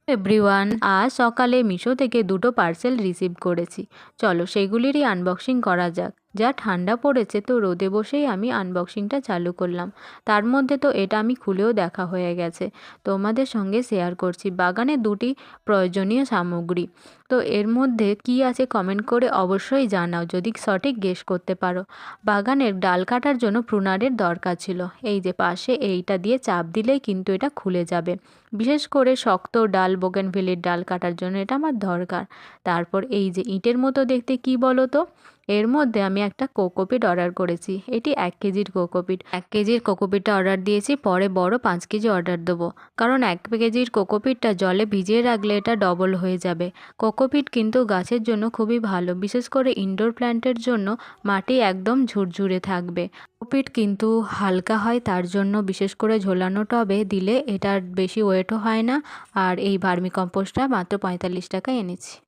Everyone, আজ সকালে মিশো থেকে দুটো পার্সেল রিসিভ করেছি। চলো সেগুলিরই আনবক্সিং করা যাক। যা ঠান্ডা পড়েছে তো রোদে বসেই আমি আনবক্সিংটা চালু করলাম। তার মধ্যে তো এটা আমি খুলেও দেখা হয়ে গেছে। তোমাদের সঙ্গে শেয়ার করছি বাগানে দুটি প্রয়োজনীয় সামগ্রী। তো এর মধ্যে কি আছে কমেন্ট করে অবশ্যই জানাও যদি সঠিক গেস করতে পারো। বাগানের ডাল কাটার জন্য প্রুনারের দরকার ছিল। এই যে পাশে এইটা দিয়ে চাপ দিলেই কিন্তু এটা খুলে যাবে। বিশেষ করে শক্ত ডাল বোগেনভেলির ডাল কাটার জন্য এটা আমার দরকার। তারপর এই যে ইঁটের মতো দেখতে কি বলো তো, এর মধ্যে আমি একটা কোকোপিট অর্ডার করেছি। এটি 1 কেজির কোকোপিট। 1 কেজির কোকোপিটটা অর্ডার দিয়েছি, পরে বড় 5 কেজি অর্ডার দেবো। কারণ 1 কেজির কোকোপিটটা জলে ভিজিয়ে রাখলে এটা ডবল হয়ে যাবে। কোকোপিট কিন্তু গাছের জন্য খুবই ভালো, বিশেষ করে ইনডোর প্ল্যান্টের জন্য। মাটি একদম ঝুরঝুরে থাকবে। কোকোপিট কিন্তু হালকা হয়, তার জন্য বিশেষ করে ঝোলানো টবে দিলে এটার বেশি ওয়েটও হয় না। আর এই ভার্মি কম্পোস্টটা মাত্র 45 টাকায় এনেছি।